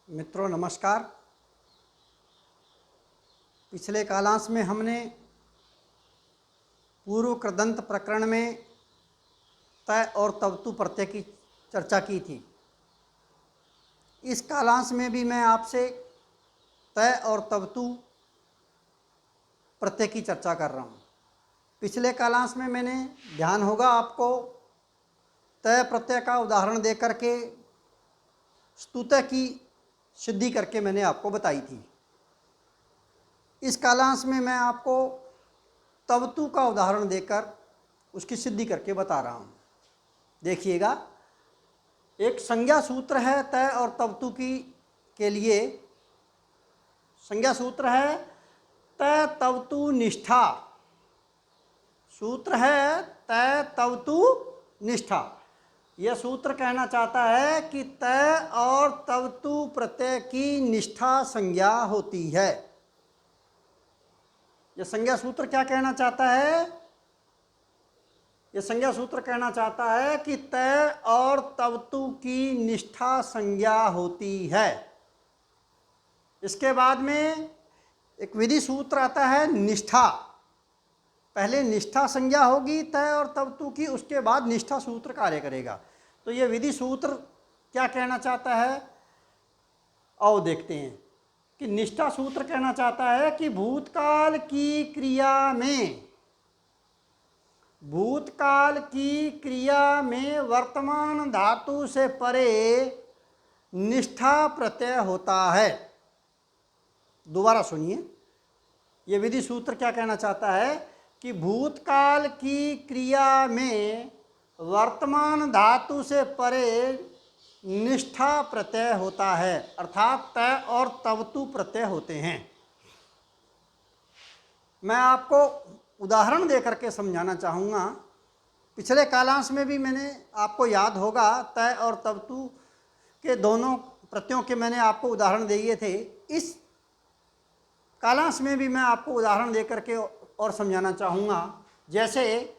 मित्रों नमस्कार। पिछले कालांश में हमने पूर्व कृदंत प्रकरण में तय और तवतु प्रत्यय की चर्चा की थी। इस कालांश में भी मैं आपसे तय और तवतु प्रत्यय की चर्चा कर रहा हूँ। पिछले कालांश में मैंने ध्यान होगा आपको तय प्रत्यय का उदाहरण दे करके स्तुत्य की सिद्धि करके मैंने आपको बताई थी। इस कालांश में मैं आपको तवतु का उदाहरण देकर उसकी सिद्धि करके बता रहा हूँ। देखिएगा, एक संज्ञा सूत्र है तय और तवतु की के लिए। संज्ञा सूत्र है तय तवतु निष्ठा। सूत्र है तय तवतु निष्ठा। यह सूत्र कहना चाहता है कि तय और तवतु प्रत्यय की निष्ठा संज्ञा होती है। यह संज्ञा सूत्र क्या कहना चाहता है? यह संज्ञा सूत्र कहना चाहता है कि तय और तवतु की निष्ठा संज्ञा होती है। इसके बाद में एक विधि सूत्र आता है निष्ठा। पहले निष्ठा संज्ञा होगी तय और तवतु की, उसके बाद निष्ठा सूत्र कार्य करेगा। तो यह विधि सूत्र क्या कहना चाहता है, आओ देखते हैं। कि निष्ठा सूत्र कहना चाहता है कि भूतकाल की क्रिया में वर्तमान धातु से परे निष्ठा प्रत्यय होता है। दोबारा सुनिए, यह विधि सूत्र क्या कहना चाहता है कि भूतकाल की क्रिया में वर्तमान धातु से परे निष्ठा प्रत्यय होता है, अर्थात तय और तवतु प्रत्यय होते हैं। मैं आपको उदाहरण देकर के समझाना चाहूँगा। पिछले कालांश में भी मैंने आपको याद होगा तय और तवतु के दोनों प्रत्ययों के मैंने आपको उदाहरण दिए थे। इस कालांश में भी मैं आपको उदाहरण देकर के और समझाना चाहूँगा। जैसे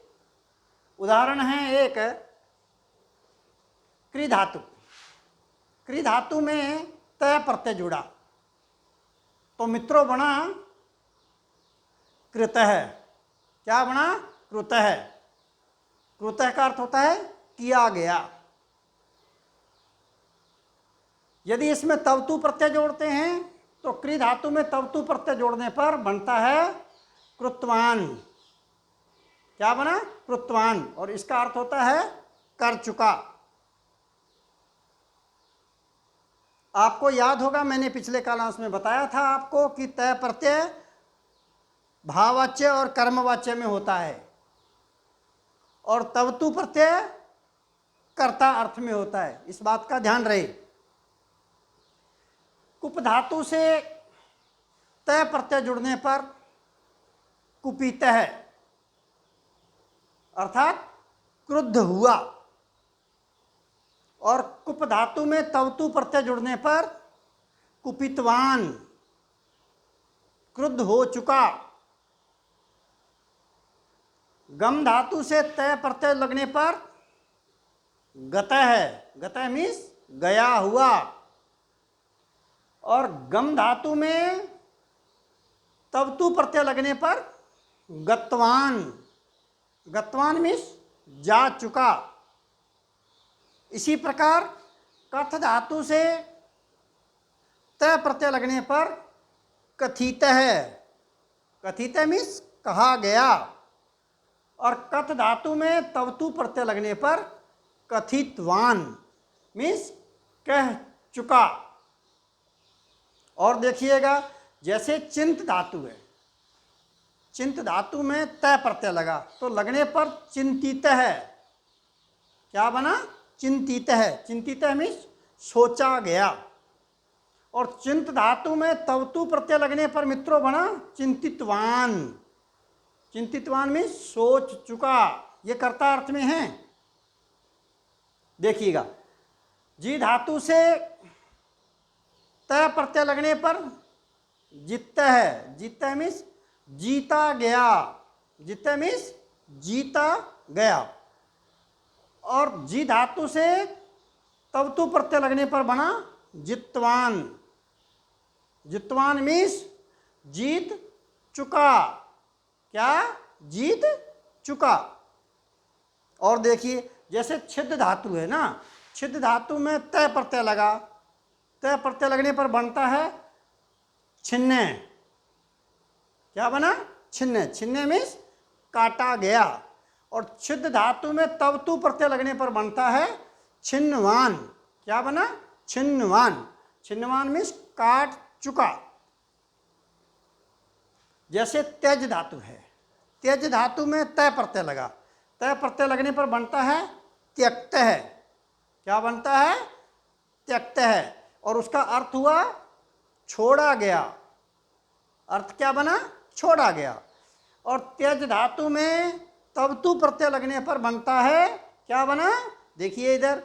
उदाहरण है एक क्री धातु। क्री धातु में तय प्रत्यय जुड़ा तो मित्रों बना कृतः। क्या बना? कृतः। कृतः का अर्थ होता है किया गया। यदि इसमें तवतु प्रत्यय जोड़ते हैं तो क्री धातु में तवतु प्रत्यय जोड़ने पर बनता है कृतवान। क्या बना? कृतवान। और इसका अर्थ होता है कर चुका। आपको याद होगा मैंने पिछले कालांश में बताया था आपको कि तय प्रत्यय भाववाच्य और कर्मवाच्य में होता है और तवतु प्रत्यय कर्ता अर्थ में होता है। इस बात का ध्यान रहे। कुप धातु से तय प्रत्यय जुड़ने पर कुपितः अर्थात क्रुद्ध हुआ, और कुप धातु में तवतु प्रत्यय जुड़ने पर कुपितवान, क्रुद्ध हो चुका। गम धातु से तय प्रत्यय लगने पर गतः। गतः मीन्स गया हुआ, और गम धातु में तवतु प्रत्यय लगने पर गतवान। गतवान मीन्स जा चुका। इसी प्रकार कथ धातु से तय प्रत्यय लगने पर कथितः। कथितः मीन्स कहा गया, और कथ धातु में तवतु प्रत्यय लगने पर कथितवान मीन्स कह चुका। और देखिएगा, जैसे चिंत धातु है, चिंत धातु में तय प्रत्यय लगा तो लगने पर चिंतित है। क्या बना? चिंतित है। चिंतित है मीन्स सोचा गया, और चिंत धातु में तवतु प्रत्यय लगने पर मित्रों बना चिंतितवान। चिंतितवान मीन्स सोच चुका। ये कर्ता अर्थ में है। देखिएगा, जी धातु से तय प्रत्यय लगने पर जित्तः है। जित्तः मीन्स जीता गया। जित्तः मीन्स जीता गया, और जी धातु से तवतु प्रत्यय लगने पर बना जित्वान। जितवान मीन्स जीत चुका। क्या? जीत चुका। और देखिए जैसे छिद्ध धातु है ना, छिद्ध धातु में तय प्रत्यय लगा, तय प्रत्यय लगने पर बनता है छिन्ने। क्या बना? छिन्ने। छिन्ने मीन्स काटा गया। और छिद्ध धातु में तवतु प्रत्यय लगने पर बनता है छिन्नवान। क्या बना? छिन्नवान। छिन्नवान मीन्स काट चुका। जैसे त्यज धातु है, त्यज धातु में तय प्रत्यय लगा, तय प्रत्यय लगने पर बनता है त्यक्त है। क्या बनता है? त्यक्त है। और उसका अर्थ हुआ छोड़ा गया। अर्थ क्या बना? छोड़ा गया। और त्यज धातु में तवतु प्रत्यय लगने पर बनता है, क्या बना? देखिए इधर,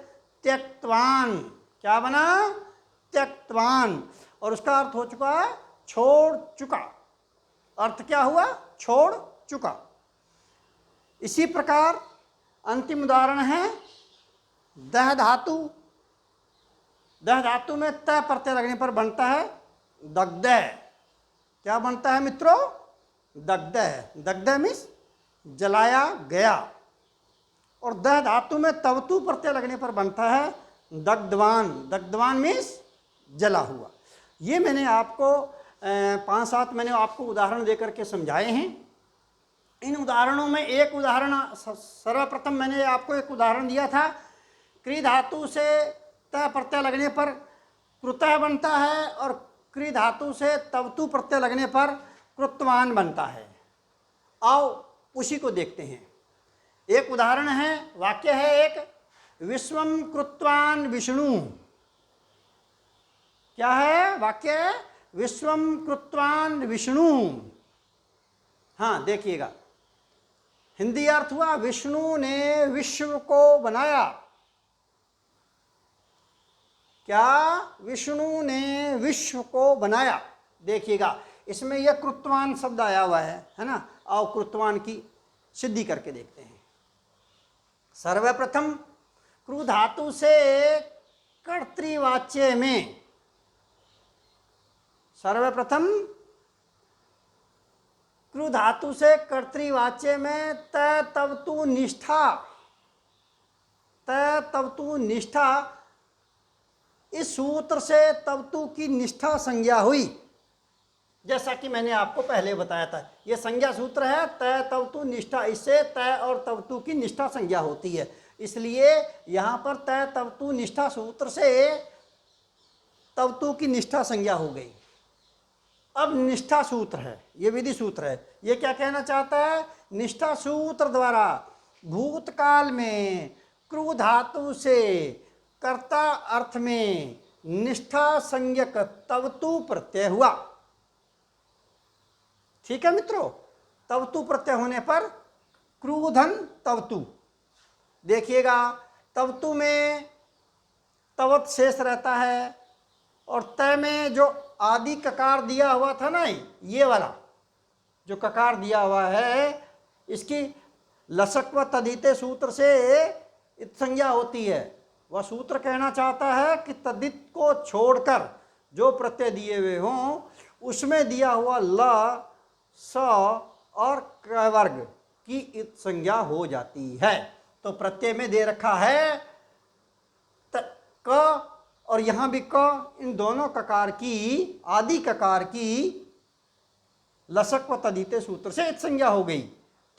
त्यक्तवान। क्या बना? त्यक्तवान। और उसका अर्थ हो चुका छोड़ चुका। अर्थ क्या हुआ? छोड़ चुका। इसी प्रकार अंतिम उदाहरण है दह धातु। दह धातु में तय प्रत्यय लगने पर बनता है दग्धः। क्या बनता है मित्रों? दग्धः। दग्धः मीन्स जलाया गया। और दह धातु में तवतु प्रत्यय लगने पर बनता है दग्धवान। दग्धवान मीन्स जला हुआ। ये मैंने आपको 5-7 मैंने आपको उदाहरण देकर के समझाए हैं। इन उदाहरणों में एक उदाहरण सर्वप्रथम मैंने आपको एक उदाहरण दिया था, क्री धातु से त प्रत्यय लगने पर कृतः बनता है और क्री धातु से तवतु प्रत्यय लगने पर कृतवान बनता है। आओ उसी को देखते हैं। एक उदाहरण है, वाक्य है एक, विश्वम कृतवान विष्णु। क्या है वाक्य? विश्वम कृतवान विष्णु। हाँ देखिएगा, हिंदी अर्थ हुआ विष्णु ने विश्व को बनाया। क्या? विष्णु ने विश्व को बनाया। देखिएगा इसमें यह कृतवान शब्द आया हुआ है ना। आओ कृतवान की सिद्धि करके देखते हैं। सर्वप्रथम कृ धातु से कर्तृवाच्य में, सर्वप्रथम कृ धातु से कर्तृवाच्य में त तवतु निष्ठा, त तवतु निष्ठा, इस सूत्र से तवतु की निष्ठा संज्ञा हुई। जैसा कि मैंने आपको पहले बताया था, यह संज्ञा सूत्र है त तवतु निष्ठा। इससे त और तवतु की निष्ठा संज्ञा होती है, इसलिए यहाँ पर त तवतु निष्ठा सूत्र से तवतु की निष्ठा संज्ञा हो गई। अब निष्ठा सूत्र है, ये विधि सूत्र है। ये क्या कहना चाहता है? निष्ठा सूत्र द्वारा भूतकाल में कृ धातु से कर्ता अर्थ में निष्ठा संज्ञक तवतु प्रत्यय हुआ। ठीक है मित्रों, तवतु प्रत्यय होने पर क्रूधन तवतु। देखिएगा तवतु में तवत शेष रहता है और तय में जो आदि ककार दिया हुआ था ना, ये वाला जो ककार दिया हुआ है, इसकी लसक व तदिते सूत्र से इत संज्ञा होती है। वह सूत्र कहना चाहता है कि तदित को छोड़कर जो प्रत्यय दिए हुए हों उसमें दिया हुआ ल, स और क वर्ग की इत संज्ञा हो जाती है। तो प्रत्यय में दे रखा है क और यहाँ भी क, इन दोनों ककार की, आदि ककार की लसक व तदिते सूत्र से इत संज्ञा हो गई।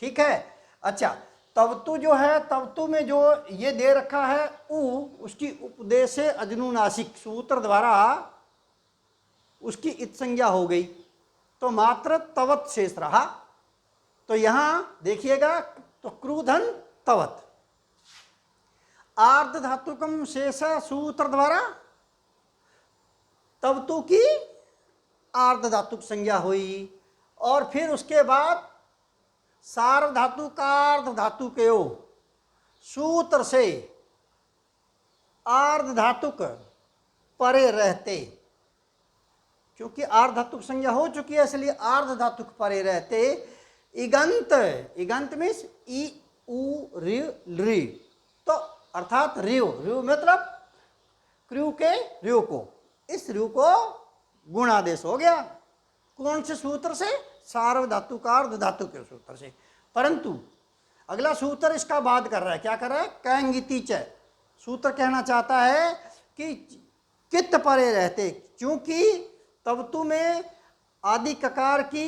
ठीक है। अच्छा, तवतु जो है, तवतु में जो ये दे रखा है उ, उसकी उपदेश अजनुनासिक सूत्र द्वारा उसकी इत संज्ञा हो गई, तो मात्र तवत शेष रहा। तो यहाँ देखिएगा, तो क्रूधन तवत, आर्ध धातुकम शेष सूत्र द्वारा तवतु की आर्ध धातुक संज्ञा हुई। और फिर उसके बाद सार्वधातुकार्ध धातु के सूत्र से आर्ध धातुक परे रहते, क्योंकि आर्ध धातुक संज्ञा हो चुकी है इसलिए आर्ध धातुक परे रहते इगंत, इगंत मीन्स ई उ रि रि, तो अर्थात र्यु, र्यु मतलब क्रू के र्यु को, इस र्यु को गुण आदेश हो गया। कौन से सूत्र से? सार्वधातुकार धातु के सूत्र से। परंतु अगला सूत्र इसका बात कर रहा है, क्या कर रहा है? कैंगिति च। सूत्र कहना चाहता है कि कित परे रहते, क्योंकि तवतु में आदि ककार की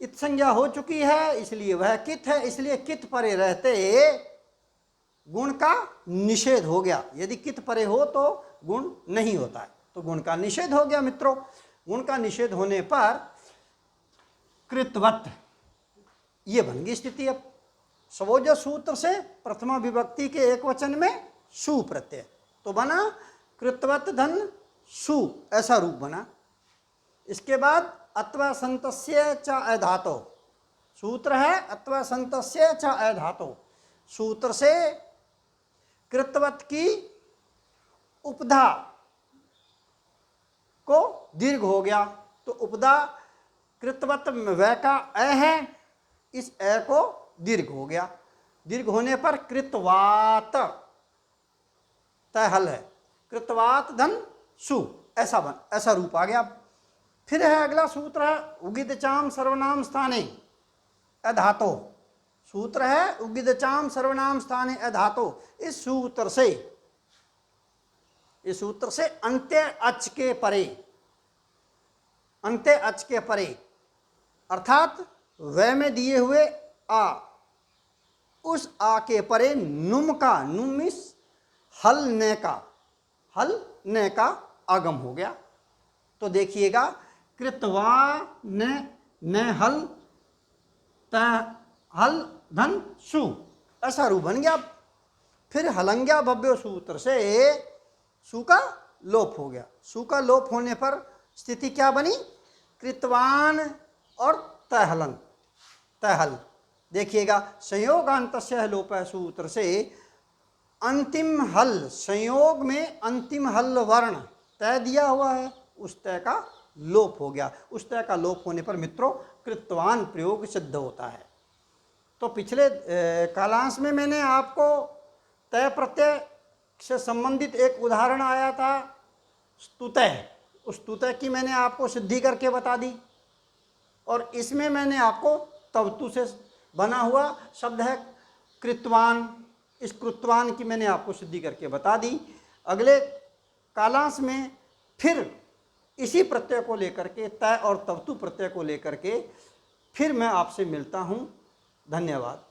इत संज्ञा हो चुकी है, इसलिए वह कित है, इसलिए कित परे रहते गुण का निषेध हो गया। यदि कित परे हो तो गुण नहीं होता है, तो गुण का निषेध हो गया मित्रों। गुण का निषेध होने पर कृतवत ये बन गई स्थिति। अब स्वोज सूत्र से प्रथमा विभक्ति के एक वचन में सु प्रत्यय, तो बना कृतवत धन सु, ऐसा रूप बना। इसके बाद अत्वा संतस्य च अधातो, सूत्र है अत्वा संतस्य च अधातो। सूत्र से कृतवत की उपधा को दीर्घ हो गया, तो उपधा कृतवत वह का अ है, इस अ को दीर्घ हो गया। दीर्घ होने पर कृतवात तहल है, कृतवात धन सु, ऐसा रूप आ गया। फिर है अगला सूत्र है उगिदचाम सर्वनाम स्थाने अधातो। सूत्र है उगिदचाम सर्वनाम स्थाने अधातो। इस सूत्र से अंत्य अच के परे, अंत्य अच के परे अर्थात वह में दिए हुए आ, उस आ के परे नुम का, नुम इस हल न का आगम हो गया। तो देखिएगा कृतवा न हल त हल धन सु, ऐसा रूप बन गया। फिर हलंग्या भव्य सूत्र से सु का लोप हो गया। सु का लोप होने पर स्थिति क्या बनी? कृतवान और तहलन, तहल। देखिएगा संयोगांतस्य लोप सूत्र से अंतिम हल, संयोग में अंतिम हल वर्ण तय दिया हुआ है, उस तय का लोप हो गया। उस तय का लोप होने पर मित्रों कृतवान प्रयोग सिद्ध होता है। तो पिछले कालांश में मैंने आपको तय प्रत्यय से संबंधित एक उदाहरण आया था स्तुतः, उस स्तुतः की मैंने आपको सिद्धि करके बता दी, और इसमें मैंने आपको तवतु से बना हुआ शब्द है कृतवान, इस कृतवान की मैंने आपको सिद्धि करके बता दी। अगले कालांश में फिर इसी प्रत्यय को लेकर के, तय और तवतु प्रत्यय को लेकर के फिर मैं आपसे मिलता हूँ। धन्यवाद।